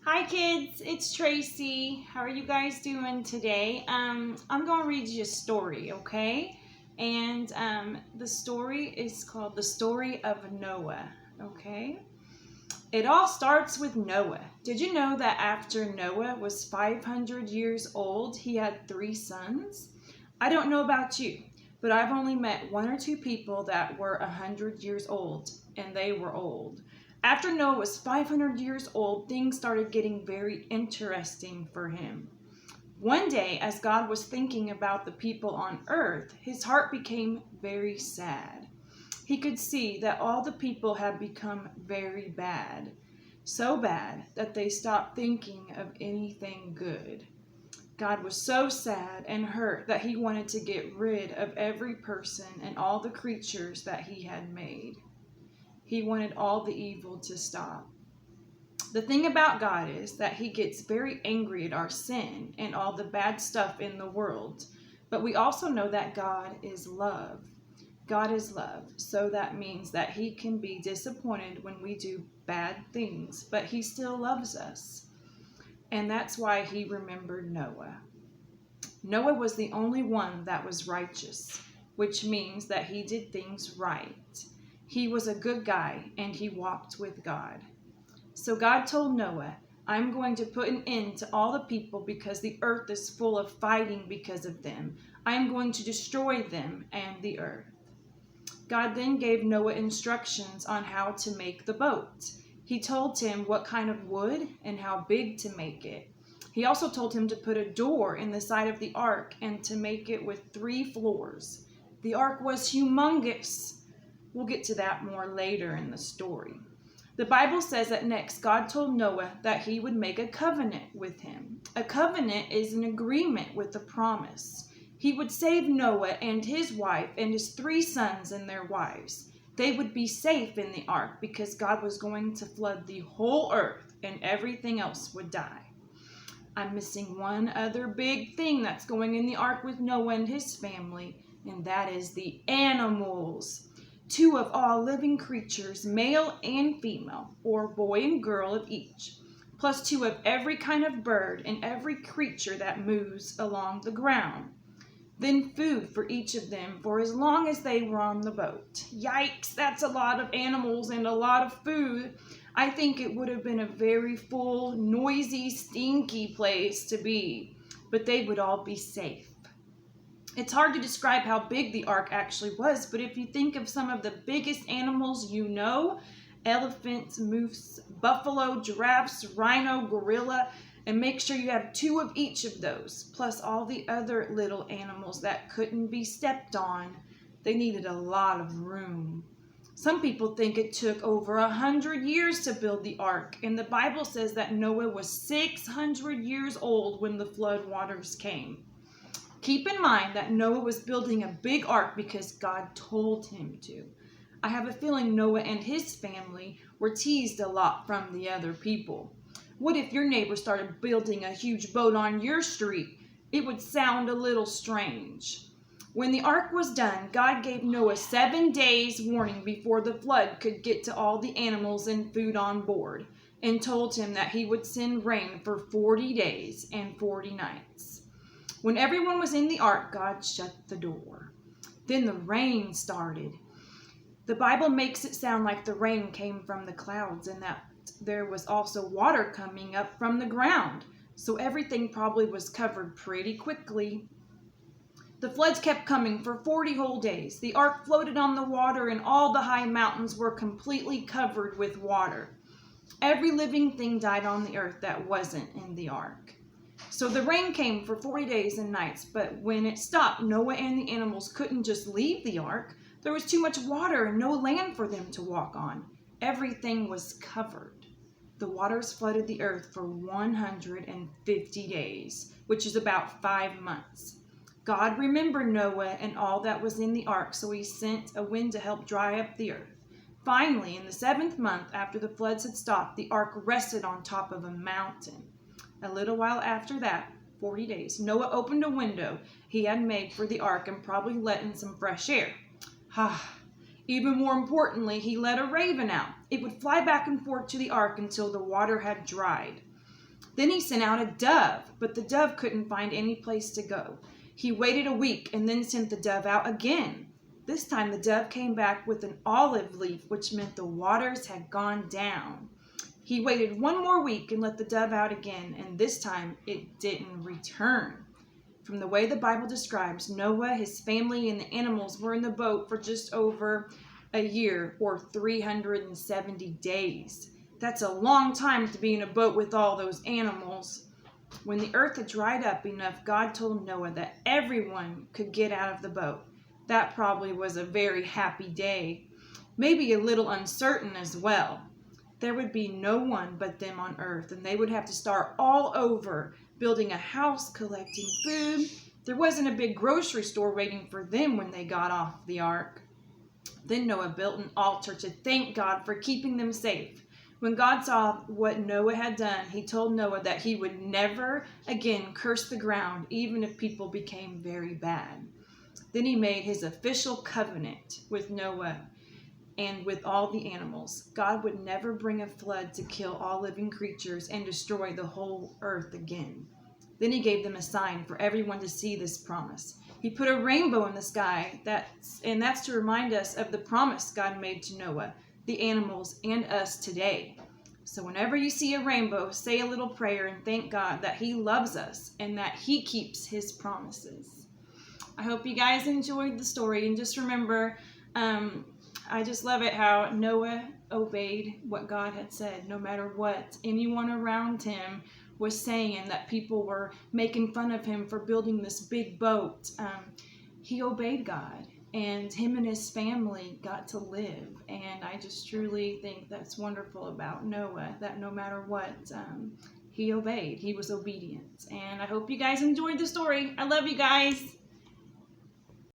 Hi kids, it's Tracy. How are you guys doing today? I'm going to read you a story, okay? And the story is called The Story of Noah, okay? It all starts with Noah. Did you know that after Noah was 500 years old, he had 3 sons? I don't know about you, but I've only met one or two people that were 100 years old, and they were old. After Noah was 500 years old, things started getting very interesting for him. One day, as God was thinking about the people on earth, his heart became very sad. He could see that all the people had become very bad, so bad that they stopped thinking of anything good. God was so sad and hurt that he wanted to get rid of every person and all the creatures that he had made. He wanted all the evil to stop. The thing about God is that he gets very angry at our sin and all the bad stuff in the world. But we also know that God is love. God is love, so that means that he can be disappointed when we do bad things, but he still loves us. And that's why he remembered Noah. Noah was the only one that was righteous, which means that he did things right. He was a good guy and he walked with God. So God told Noah, I'm going to put an end to all the people because the earth is full of fighting because of them. I am going to destroy them and the earth. God then gave Noah instructions on how to make the boat. He told him what kind of wood and how big to make it. He also told him to put a door in the side of the ark and to make it with 3 floors. The ark was humongous. We'll get to that more later in the story. The Bible says that next God told Noah that he would make a covenant with him. A covenant is an agreement with a promise. He would save Noah and his wife and his 3 sons and their wives. They would be safe in the ark because God was going to flood the whole earth and everything else would die. I'm missing one other big thing that's going in the ark with Noah and his family, and that is the animals. 2 of all living creatures, male and female, or boy and girl of each, plus 2 of every kind of bird and every creature that moves along the ground. Then food for each of them for as long as they were on the boat. Yikes, that's a lot of animals and a lot of food. I think it would have been a very full, noisy, stinky place to be, but they would all be safe. It's hard to describe how big the ark actually was, but if you think of some of the biggest animals you know, elephants, moose, buffalo, giraffes, rhino, gorilla, and make sure you have 2 of each of those, plus all the other little animals that couldn't be stepped on. They needed a lot of room. Some people think it took over 100 years to build the ark, and the Bible says that Noah was 600 years old when the flood waters came. Keep in mind that Noah was building a big ark because God told him to. I have a feeling Noah and his family were teased a lot from the other people. What if your neighbor started building a huge boat on your street? It would sound a little strange. When the ark was done, God gave Noah 7 days warning before the flood could get to all the animals and food on board, and told him that he would send rain for 40 days and 40 nights. When everyone was in the ark, God shut the door. Then the rain started. The Bible makes it sound like the rain came from the clouds and that there was also water coming up from the ground. So everything probably was covered pretty quickly. The floods kept coming for 40 whole days. The ark floated on the water and all the high mountains were completely covered with water. Every living thing died on the earth that wasn't in the ark. So the rain came for 40 days and nights, but when it stopped, Noah and the animals couldn't just leave the ark. There was too much water and no land for them to walk on. Everything was covered. The waters flooded the earth for 150 days, which is about 5 months. God remembered Noah and all that was in the ark, so he sent a wind to help dry up the earth. Finally, in the 7th month after the floods had stopped, the ark rested on top of a mountain. A little while after that, 40 days, Noah opened a window he had made for the ark and probably let in some fresh air. Even more importantly, he let a raven out. It would fly back and forth to the ark until the water had dried. Then he sent out a dove, but the dove couldn't find any place to go. He waited a week and then sent the dove out again. This time the dove came back with an olive leaf, which meant the waters had gone down. He waited one more week and let the dove out again, and this time it didn't return. From the way the Bible describes, Noah, his family, and the animals were in the boat for just over a year, or 370 days. That's a long time to be in a boat with all those animals. When the earth had dried up enough, God told Noah that everyone could get out of the boat. That probably was a very happy day, maybe a little uncertain as well. There would be no one but them on earth, and they would have to start all over, building a house, collecting food. There wasn't a big grocery store waiting for them when they got off the ark. Then Noah built an altar to thank God for keeping them safe. When God saw what Noah had done, he told Noah that he would never again curse the ground, even if people became very bad. Then he made his official covenant with Noah and with all the animals. God would never bring a flood to kill all living creatures and destroy the whole earth again. Then he gave them a sign for everyone to see this promise. He put a rainbow in the sky, that's to remind us of the promise God made to Noah, the animals, and us today. So whenever you see a rainbow, say a little prayer and thank God that he loves us and that he keeps his promises. I hope you guys enjoyed the story, and just remember, I just love it how Noah obeyed what God had said, no matter what anyone around him was saying, that people were making fun of him for building this big boat. He obeyed God, and him and his family got to live. And I just truly think that's wonderful about Noah, that no matter what, he obeyed. He was obedient. And I hope you guys enjoyed the story. I love you guys.